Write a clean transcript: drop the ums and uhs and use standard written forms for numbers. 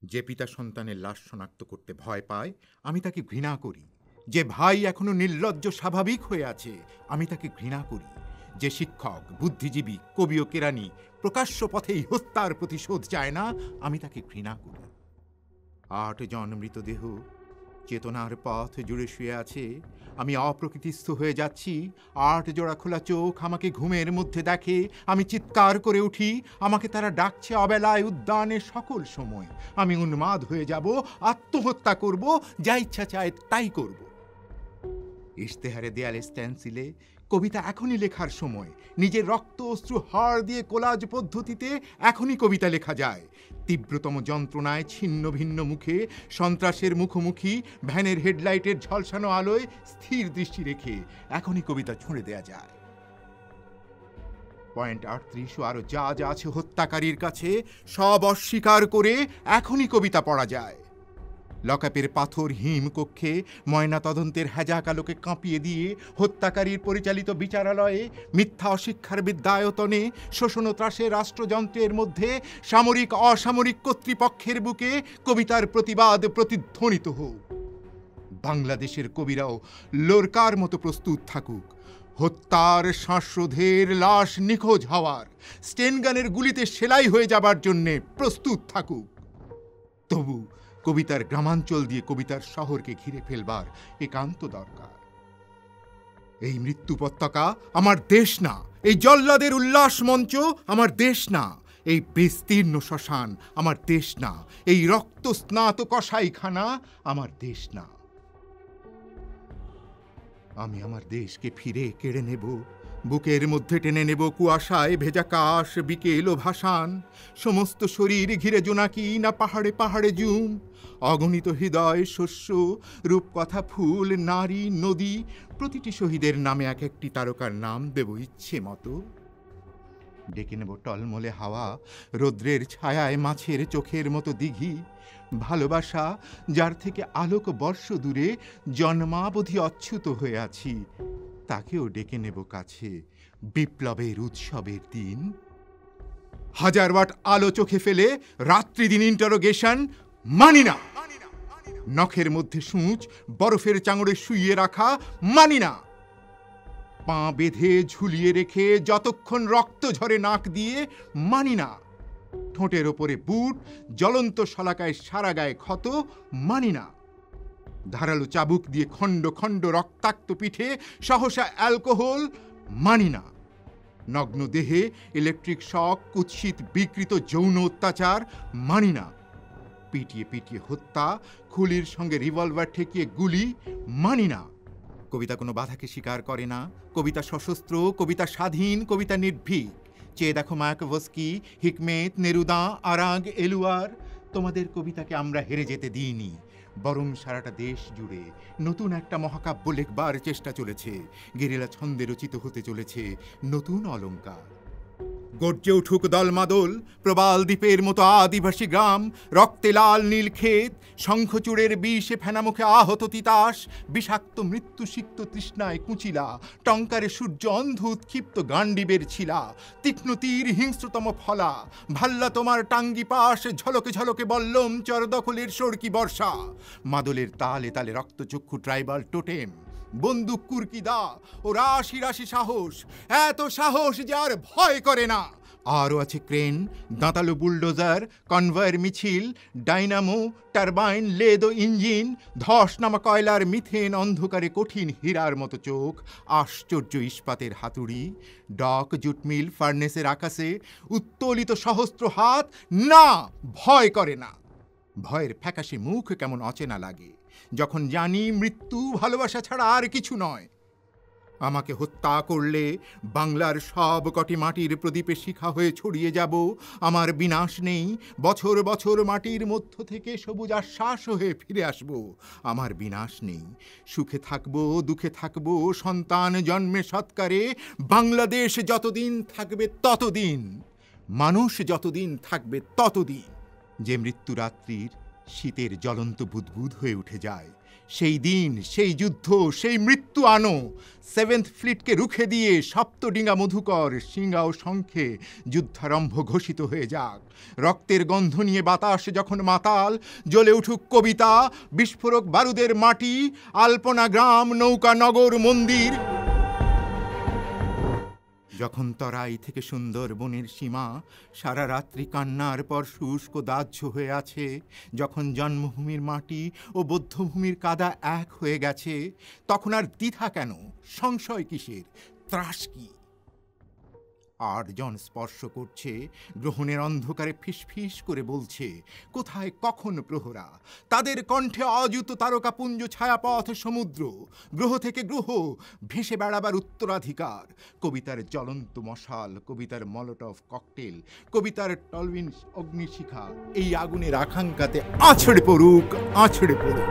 যে পিতা সন্তানের লাশ শনাক্ত করতে ভয় পায় আমি তাকে ঘৃণা করি। যে ভাই এখনো নির্লজ্জ স্বাভাবিক হয়ে আছে আমি তাকে ঘৃণা করি। যে শিক্ষক, বুদ্ধিজীবী, কবি ও কেরানি প্রকাশ্য পথেই হত্যার প্রতিশোধ চায় না আমি তাকে ঘৃণা করি। ৮ জন মৃতদেহ চেতনার পথ জুড়ে শুয়ে আছে। আমি অপ্রকৃতিস্থ হয়ে যাচ্ছি। ৮ জোড়া খোলা চোখ আমাকে ঘুমের মধ্যে দেখে। আমি চিৎকার করে উঠি। আমাকে তারা ডাকছে অবেলায়, উদ্যানে, সকল সময়। আমি উন্মাদ হয়ে যাব, আত্মহত্যা করব, যা ইচ্ছা চায় তাই করব। ইশতেহারে, দেয়ালে, স্ট্যান্সিলে কবিতা এখনই লেখার সময়। নিজের রক্ত, অশ্রু, হাড় দিয়ে কোলাজ পদ্ধতিতে এখনই কবিতা লেখা যায়। তীব্রতম যন্ত্রণায় ছিন্ন ভিন্ন মুখে, সন্ত্রাসের মুখোমুখি, ভ্যানের হেডলাইটের ঝলসানো আলোয় স্থির দৃষ্টি রেখে এখনই কবিতা ছুঁড়ে দেয়া যায়। পয়েন্ট 38 ও আরো যা যা আছে হত্যাকারীর কাছে সব অস্বীকার করে এখনই কবিতা পড়া যায়। লকআপের পাথর হিম কক্ষে ময়না তদন্তের হ্যাজাক আলোকে কাঁপিয়ে দিয়ে, হত্যাকারীর পরিচালিত বিচারালয়ে, মিথ্যা অশিক্ষার বিদ্যায়তনে, শোষণ ও ত্রাসের রাষ্ট্রযন্ত্রের মধ্যে, সামরিক অসামরিক কর্তৃপক্ষের বুকে কবিতার প্রতিবাদ প্রতিধ্বনিত হোক। বাংলাদেশের কবিরাও লোরকার মতো প্রস্তুত থাকুক। হত্যার, শ্বাসরোধের, লাশ নিখোঁজ হওয়ার, স্টেনগানের গুলিতে সেলাই হয়ে যাবার জন্যে প্রস্তুত থাকুক। তবু কবিতার গ্রামাঞ্চল দিয়ে কবিতার শহরকে ঘিরে ফেলবার একান্ত দরকার। এই মৃত্যু পতাকা আমার দেশ না, এই জল্লাদের উল্লাস মঞ্চ আমার দেশ না, এই বিস্তীর্ণ শ্মশান আমার দেশ না, এই রক্ত স্নাত কসাইখানা আমার দেশ না। আমি আমার দেশকে ফিরে কেড়ে নেব, বুকের মধ্যে টেনে নেব কুয়াশায় ভেজা কাশ, বিকেল ও ভাসান। সমস্ত শরীর ঘিরে জোনাকি না পাহাড়ে পাহাড়ে জুম। অগণিত হৃদয়, শস্য, রূপকথা, ফুল, নারী, নদী, প্রতিটি শহীদের নামে এক একটি তারকার নাম দেব ইচ্ছে মতো। ডেকে নেব টলমলে হাওয়া, রৌদ্রের ছায়ায় মাছের চোখের মতো দিঘি। ভালোবাসা যার থেকে আলোক বর্ষ দূরে জন্মাবধি অচ্যুত হয়ে আছি, তাকেও ডেকে নেব কাছে বিপ্লবের উৎসবের দিন। 1000 ওয়াট আলো চোখে ফেলে রাত্রি দিন ইন্টারোগেশন মানি না। নখের মধ্যে সূঁচ বরফের চাঙড়ে শুইয়ে রাখা মানি না। পা বেঁধে ঝুলিয়ে রেখে যতক্ষণ রক্ত ঝরে নাক দিয়ে মানি না। ঠোঁটের ওপরে বুট, জ্বলন্ত শলাকায় সারা গায়ে ক্ষত মানি না। ধারালো চাবুক দিয়ে খণ্ড খণ্ড রক্তাক্ত পিঠে সহসা অ্যালকোহল মানি না। নগ্ন দেহে ইলেকট্রিক শক, কুৎসিত বিকৃত যৌন অত্যাচার মানি না। পিটিয়ে পিটিয়ে হত্যা, খুলির সঙ্গে রিভলভার ঠেকিয়ে গুলি মানি না। কবিতা কোনো বাধাকে স্বীকার করে না। কবিতা সশস্ত্র, কবিতা স্বাধীন, কবিতা নির্ভীক। চেয়ে দেখো মায়াকোভস্কি, হিকমেত, নেরুদা, আরাগ, এলুয়ার। তোমাদের কবিতাকে আমরা হেরে যেতে দিইনি, বরং সারাটা দেশ জুড়ে নতুন একটা মহাকাব্য লেখবার চেষ্টা চলেছে। গেরিলা ছন্দে রচিত হতে চলেছে নতুন অলঙ্কার। গর্জে উঠুক দলমাদল, প্রবাল দ্বীপের মতো আদিবাসী গ্রাম, রক্তে লাল নীল ক্ষেত, শঙ্খচূড়ের বিষে ফেনামুখে আহত তিতাস, বিষাক্ত মৃত্যু সিক্ত তৃষ্ণায় কুচিলা, টঙ্কারে সূর্য অন্ধ উৎক্ষিপ্ত গান্ডিবের ছিলা, তীক্ষ্ণ তীর হিংস্রতম ফলা, ভাল্লা তোমার টাঙ্গি পাশ, ঝলকে ঝলকে বল্লম চর দখলের সড়কি বর্ষা, মাদলের তালে তালে রক্তচক্ষু ট্রাইবাল টোটেম, বন্দুক কুর্কি দা ও রাশি রাশি সাহস, এত সাহস যে আর ভয় করে না। আরও আছে ক্রেন, দাঁতালো বুলডোজার, কনভয়ের মিছিল, ডাইনামো, টারবাইন, লেদ ও ইঞ্জিন, ধস নামা কয়লার মিথেন, অন্ধকারে কঠিন হীরার মতো চোখ, আশ্চর্য ইস্পাতের হাতুড়ি, ডক, জুট মিল, ফার্নেসের আকাশে উত্তোলিত সহস্র হাত। না, ভয় করে না। ভয়ের ফ্যাকাশে মুখ কেমন অচেনা লাগে যখন জানি মৃত্যু ভালোবাসা ছাড়া আর কিছু নয়। আমাকে হত্যা করলে বাংলার সব কটি মাটির প্রদীপে শিখা হয়ে ছড়িয়ে যাব। আমার বিনাশ নেই, বছর বছর মাটির মধ্য থেকে সবুজ আশ্বাস হয়ে ফিরে আসব। আমার বিনাশ নেই, সুখে থাকব, দুঃখে থাকব, সন্তান জন্মে সৎকারে। বাংলাদেশ যতদিন থাকবে ততদিন, মানুষ যতদিন থাকবে ততদিন। যে মৃত্যুরাত্রির শীতের জ্বলন্ত বুদবুদ হয়ে উঠে যায়। সেই দিন, সেই যুদ্ধ, সেই মৃত্যু আনো। 7th ফ্লিটকে রুখে দিয়ে সপ্তডিঙ্গা মধুকর, সিঙ্গা ও শঙ্খে যুদ্ধারম্ভ ঘোষিত হয়ে যাক। রক্তের গন্ধ নিয়ে বাতাস যখন মাতাল, জ্বলে উঠুক কবিতা, বিস্ফোরক বারুদের মাটি, আলপনা গ্রাম, নৌকা নগর, মন্দির। যখন তরাই থেকে সুন্দরবনের সীমা সারা রাত্রি কান্নার পর শুষ্ক দাহ্য হয়ে আছে, যখন জন্মভূমির মাটি ও বধ্যভূমির কাদা এক হয়ে গেছে, তখন আর দ্বিধা কেন, সংশয় কিসের, ত্রাস কি? 8 জন স্পর্শ করছে, গ্রহণের অন্ধকারে ফিসফিস করে বলছে, কোথায় কখন প্রহরা? তাদের কণ্ঠে অযুত তারকাপুঞ্জ, ছায়াপথ, সমুদ্র, গ্রহ থেকে গ্রহ ভেসে বেড়াবার উত্তরাধিকার। কবিতার জ্বলন্ত মশাল, কবিতার মলোটভ ককটেল, কবিতার টলউইন অগ্নিশিখা এই আগুনের আকাঙ্ক্ষাতে আছড়ে পড়ুক, আছড়ে পড়ুক।